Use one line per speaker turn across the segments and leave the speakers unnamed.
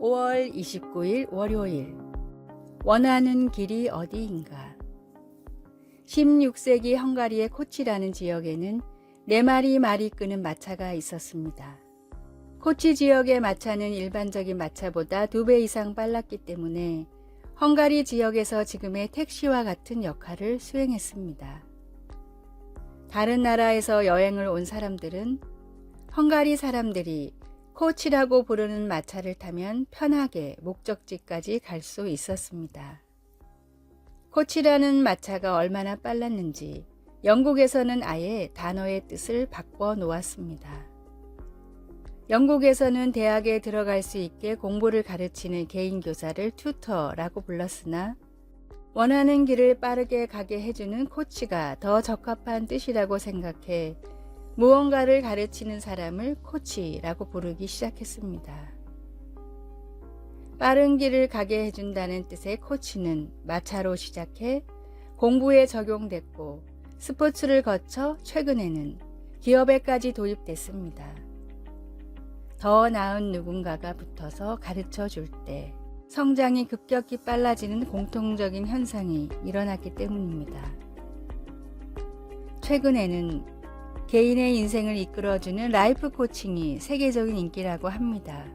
5월 29일 월요일. 원하는 길이 어디인가. 16세기 헝가리의 코치라는 지역에는 4마리 말이 끄는 마차가 있었습니다. 코치 지역의 마차는 일반적인 마차보다 2배 이상 빨랐기 때문에 헝가리 지역에서 지금의 택시와 같은 역할을 수행했습니다. 다른 나라에서 여행을 온 사람들은 헝가리 사람들이 코치라고 부르는 마차를 타면 편하게 목적지까지 갈 수 있었습니다. 코치라는 마차가 얼마나 빨랐는지 영국에서는 아예 단어의 뜻을 바꿔 놓았습니다. 영국에서는 대학에 들어갈 수 있게 공부를 가르치는 개인 교사를 튜터라고 불렀으나 원하는 길을 빠르게 가게 해주는 코치가 더 적합한 뜻이라고 생각해 무언가를 가르치는 사람을 코치라고 부르기 시작했습니다. 빠른 길을 가게 해준다는 뜻의 코치는 마차로 시작해 공부에 적용됐고 스포츠를 거쳐 최근에는 기업에까지 도입됐습니다. 더 나은 누군가가 붙어서 가르쳐 줄 때 성장이 급격히 빨라지는 공통적인 현상이 일어났기 때문입니다. 최근에는 개인의 인생을 이끌어주는 라이프 코칭이 세계적인 인기라고 합니다.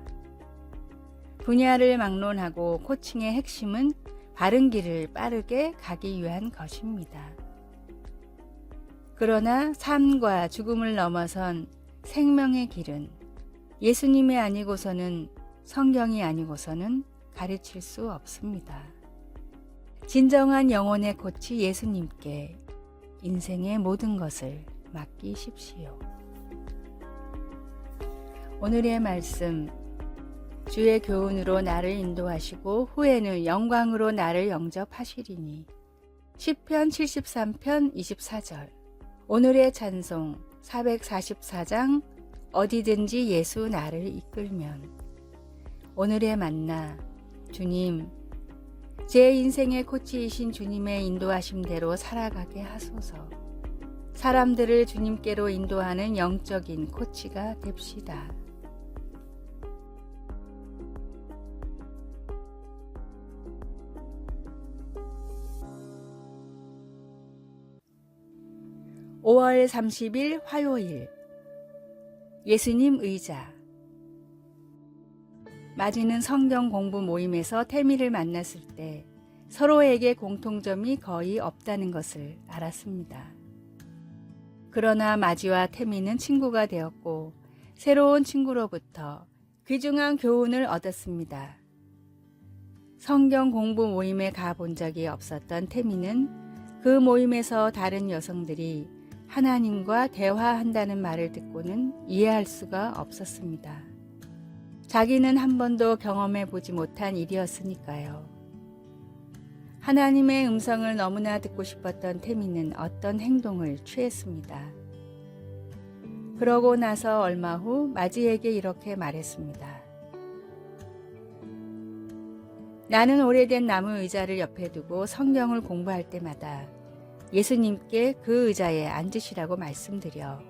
분야를 막론하고 코칭의 핵심은 바른 길을 빠르게 가기 위한 것입니다. 그러나 삶과 죽음을 넘어선 생명의 길은 예수님이 아니고서는 성경이 아니고서는 가르칠 수 없습니다. 진정한 영혼의 코치 예수님께 인생의 모든 것을 맡기십시오. 오늘의 말씀, 주의 교훈으로 나를 인도하시고 후에는 영광으로 나를 영접하시리니. 시편 73편 24절. 오늘의 찬송 444장 어디든지 예수 나를 이끌면. 오늘의 만나, 주님, 제 인생의 코치이신 주님의 인도하심대로 살아가게 하소서. 사람들을 주님께로 인도하는 영적인 코치가 됩시다. (5월 30일) 화요일. 예수님 의자. 마지는 성경 공부 모임에서 태미를 만났을 때 서로에게 공통점이 거의 없다는 것을 알았습니다. 그러나 마지와 태미는 친구가 되었고 새로운 친구로부터 귀중한 교훈을 얻었습니다. 성경 공부 모임에 가본 적이 없었던 태미는 그 모임에서 다른 여성들이 하나님과 대화한다는 말을 듣고는 이해할 수가 없었습니다. 자기는 한 번도 경험해 보지 못한 일이었으니까요. 하나님의 음성을 너무나 듣고 싶었던 태미는 어떤 행동을 취했습니다. 그러고 나서 얼마 후 마지에게 이렇게 말했습니다. 나는 오래된 나무 의자를 옆에 두고 성경을 공부할 때마다 예수님께 그 의자에 앉으시라고 말씀드려.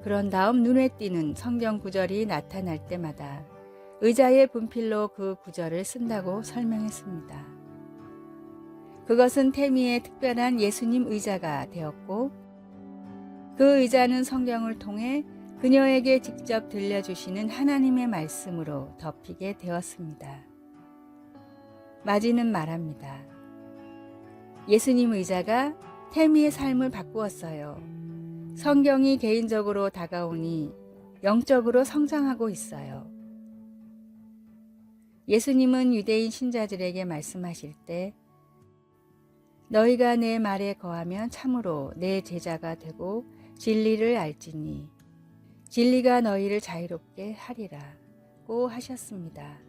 그런 다음 눈에 띄는 성경 구절이 나타날 때마다 의자의 분필로 그 구절을 쓴다고 설명했습니다. 그것은 태미의 특별한 예수님 의자가 되었고 그 의자는 성경을 통해 그녀에게 직접 들려주시는 하나님의 말씀으로 덮이게 되었습니다. 마지는 말합니다. 예수님 의자가 태미의 삶을 바꾸었어요. 성경이 개인적으로 다가오니 영적으로 성장하고 있어요. 예수님은 유대인 신자들에게 말씀하실 때 너희가 내 말에 거하면 참으로 내 제자가 되고 진리를 알지니 진리가 너희를 자유롭게 하리라고 하셨습니다.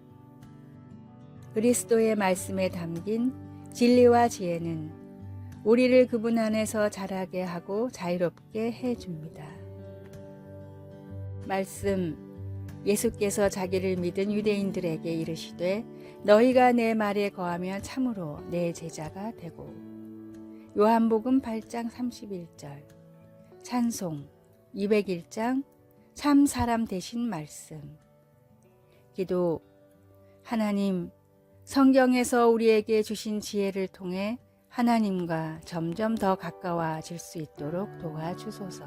그리스도의 말씀에 담긴 진리와 지혜는 우리를 그분 안에서 자라게 하고 자유롭게 해줍니다. 말씀, 예수께서 자기를 믿은 유대인들에게 이르시되 너희가 내 말에 거하면 참으로 내 제자가 되고. 요한복음 8장 31절. 찬송 201장 참 사람 되신 말씀. 기도. 하나님, 성경에서 우리에게 주신 지혜를 통해 하나님과 점점 더 가까워질 수 있도록 도와주소서.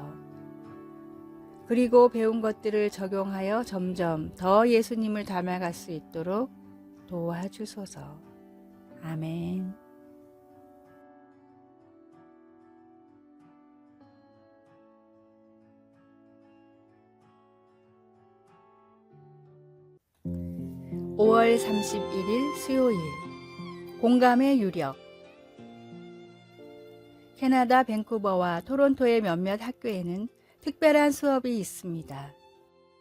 그리고 배운 것들을 적용하여 점점 더 예수님을 닮아갈 수 있도록 도와주소서. 아멘. (5월 31일) 수요일. 공감의 유력. 캐나다 밴쿠버와 토론토의 몇몇 학교에는 특별한 수업이 있습니다.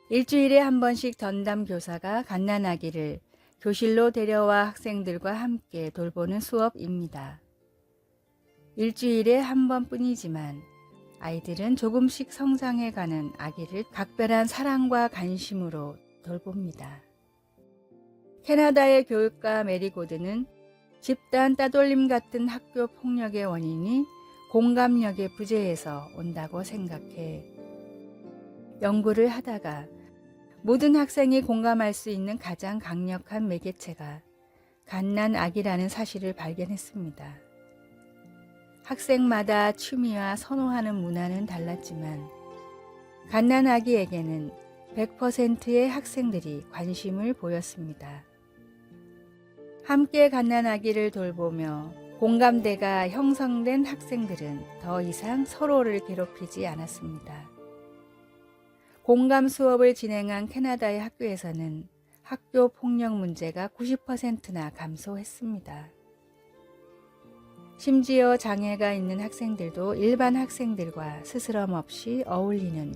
일주일에 한 번씩 전담 교사가 갓난아기를 교실로 데려와 학생들과 함께 돌보는 수업입니다. 일주일에 한 번뿐이지만 아이들은 조금씩 성장해가는 아기를 각별한 사랑과 관심으로 돌봅니다. 캐나다의 교육가 메리 고드는 집단 따돌림 같은 학교 폭력의 원인이 공감력의 부재에서 온다고 생각해 연구를 하다가 모든 학생이 공감할 수 있는 가장 강력한 매개체가 갓난아기라는 사실을 발견했습니다. 학생마다 취미와 선호하는 문화는 달랐지만 갓난아기에게는 100%의 학생들이 관심을 보였습니다. 함께 갓난아기를 돌보며 공감대가 형성된 학생들은 더 이상 서로를 괴롭히지 않았습니다. 공감 수업을 진행한 캐나다의 학교에서는 학교 폭력 문제가 90%나 감소했습니다. 심지어 장애가 있는 학생들도 일반 학생들과 스스럼 없이 어울리는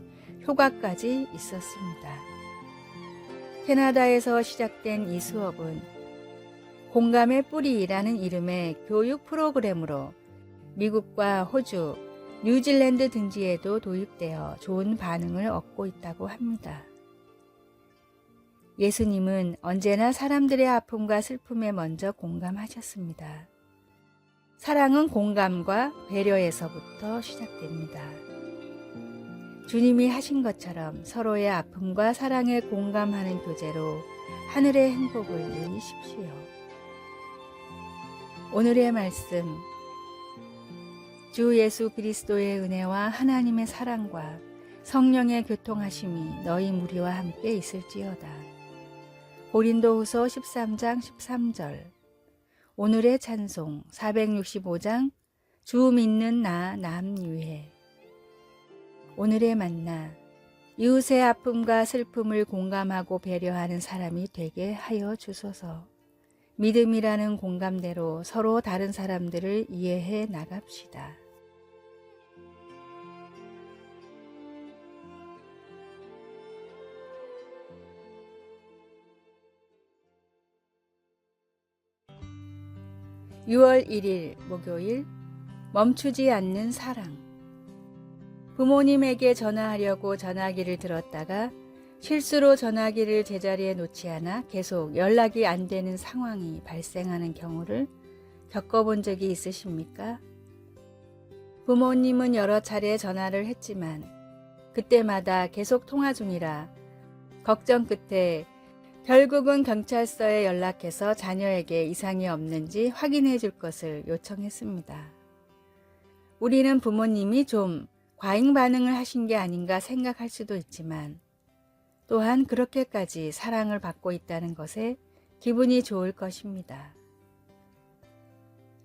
효과까지 있었습니다. 캐나다에서 시작된 이 수업은 공감의 뿌리라는 이름의 교육 프로그램으로 미국과 호주, 뉴질랜드 등지에도 도입되어 좋은 반응을 얻고 있다고 합니다. 예수님은 언제나 사람들의 아픔과 슬픔에 먼저 공감하셨습니다. 사랑은 공감과 배려에서부터 시작됩니다. 주님이 하신 것처럼 서로의 아픔과 사랑에 공감하는 교제로 하늘의 행복을 누리십시오. 오늘의 말씀. 주 예수 그리스도의 은혜와 하나님의 사랑과 성령의 교통하심이 너희 무리와 함께 있을지어다. 고린도후서 13장 13절. 오늘의 찬송 465장 주 믿는 나 남유해. 오늘의 만나. 이웃의 아픔과 슬픔을 공감하고 배려하는 사람이 되게 하여 주소서. 믿음이라는 공감대로 서로 다른 사람들을 이해해 나갑시다. (6월 1일) 목요일. 멈추지 않는 사랑. 부모님에게 전화하려고 전화기를 들었다가 실수로 전화기를 제자리에 놓지 않아 계속 연락이 안 되는 상황이 발생하는 경우를 겪어본 적이 있으십니까? 부모님은 여러 차례 전화를 했지만 그때마다 계속 통화 중이라 걱정 끝에 결국은 경찰서에 연락해서 자녀에게 이상이 없는지 확인해 줄 것을 요청했습니다. 우리는 부모님이 좀 과잉 반응을 하신 게 아닌가 생각할 수도 있지만 또한 그렇게까지 사랑을 받고 있다는 것에 기분이 좋을 것입니다.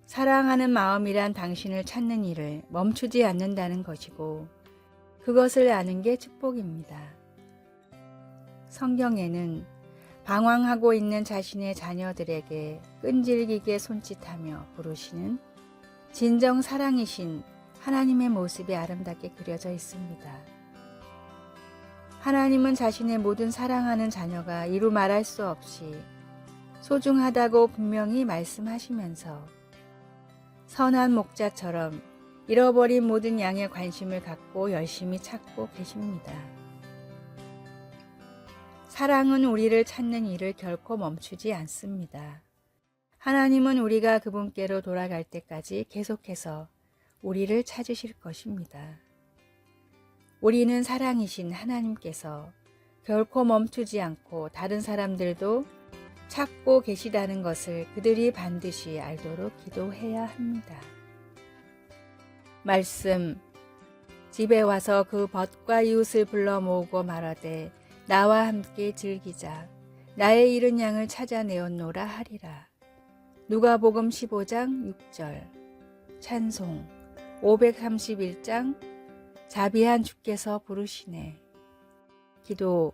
사랑하는 마음이란 당신을 찾는 일을 멈추지 않는다는 것이고 그것을 아는 게 축복입니다. 성경에는 방황하고 있는 자신의 자녀들에게 끈질기게 손짓하며 부르시는 진정 사랑이신 하나님의 모습이 아름답게 그려져 있습니다. 하나님은 자신의 모든 사랑하는 자녀가 이루 말할 수 없이 소중하다고 분명히 말씀하시면서 선한 목자처럼 잃어버린 모든 양의 관심을 갖고 열심히 찾고 계십니다. 사랑은 우리를 찾는 일을 결코 멈추지 않습니다. 하나님은 우리가 그분께로 돌아갈 때까지 계속해서 우리를 찾으실 것입니다. 우리는 사랑이신 하나님께서 결코 멈추지 않고 다른 사람들도 찾고 계시다는 것을 그들이 반드시 알도록 기도해야 합니다. 말씀. 집에 와서 그 벗과 이웃을 불러 모으고 말하되 나와 함께 즐기자. 나의 잃은 양을 찾아내었노라 하리라. 누가복음 15장 6절. 찬송 531장 자비한 주께서 부르시네. 기도.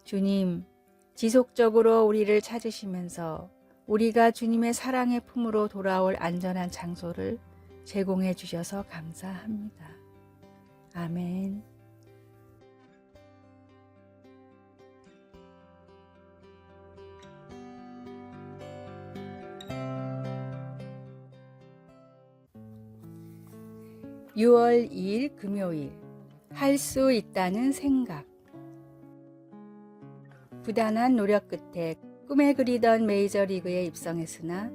주님, 지속적으로 우리를 찾으시면서 우리가 주님의 사랑의 품으로 돌아올 안전한 장소를 제공해 주셔서 감사합니다. 아멘. (6월 2일) 금요일. 할 수 있다는 생각. 부단한 노력 끝에 꿈에 그리던 메이저리그에 입성했으나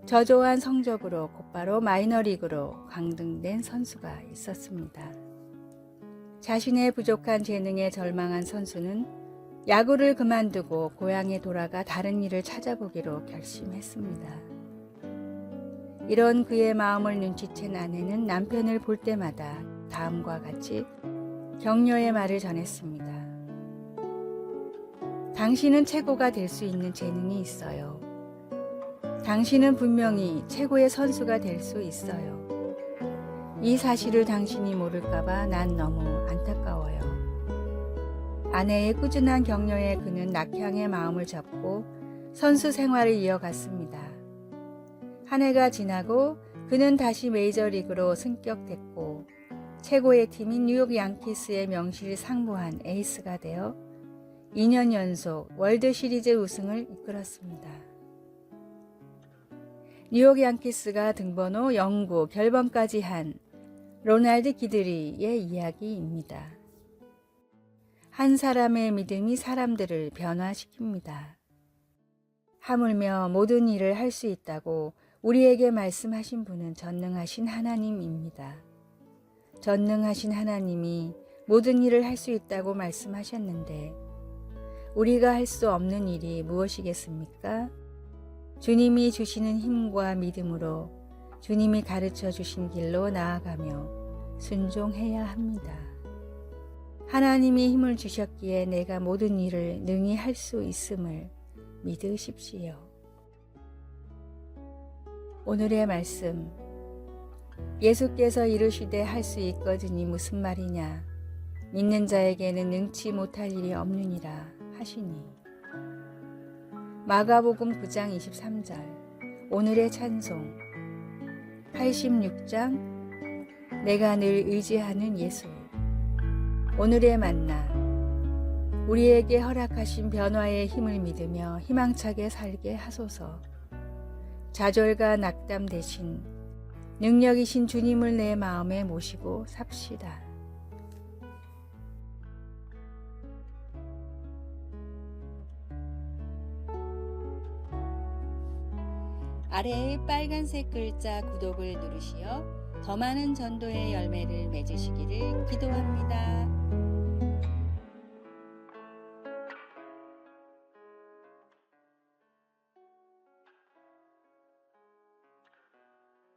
저조한 성적으로 곧바로 마이너리그로 강등된 선수가 있었습니다. 자신의 부족한 재능에 절망한 선수는 야구를 그만두고 고향에 돌아가 다른 일을 찾아보기로 결심했습니다. 이런 그의 마음을 눈치챈 아내는 남편을 볼 때마다 다음과 같이 격려의 말을 전했습니다. 당신은 최고가 될 수 있는 재능이 있어요. 당신은 분명히 최고의 선수가 될 수 있어요. 이 사실을 당신이 모를까봐 난 너무 안타까워요. 아내의 꾸준한 격려에 그는 낙향의 마음을 접고 선수 생활을 이어갔습니다. 한 해가 지나고 그는 다시 메이저리그로 승격됐고 최고의 팀인 뉴욕 양키스의 명실을 상부한 에이스가 되어 2년 연속 월드시리즈 우승을 이끌었습니다. 뉴욕 양키스가 등번호 09 결번까지 한 로널드 기드리의 이야기입니다. 한 사람의 믿음이 사람들을 변화시킵니다. 하물며 모든 일을 할 수 있다고 우리에게 말씀하신 분은 전능하신 하나님입니다. 전능하신 하나님이 모든 일을 할 수 있다고 말씀하셨는데 우리가 할 수 없는 일이 무엇이겠습니까? 주님이 주시는 힘과 믿음으로 주님이 가르쳐 주신 길로 나아가며 순종해야 합니다. 하나님이 힘을 주셨기에 내가 모든 일을 능히 할 수 있음을 믿으십시오. 오늘의 말씀. 예수께서 이르시되 할 수 있거든이 무슨 말이냐? 믿는 자에게는 능치 못할 일이 없느니라 하시니. 마가복음 9장 23절. 오늘의 찬송. 86장. 내가 늘 의지하는 예수. 오늘의 만나. 우리에게 허락하신 변화의 힘을 믿으며 희망차게 살게 하소서. 좌절과 낙담 대신 능력이신 주님을 내 마음에 모시고 삽시다. 아래의 빨간색 글자 구독을 누르시어 더 많은 전도의 열매를 맺으시기를 기도합니다.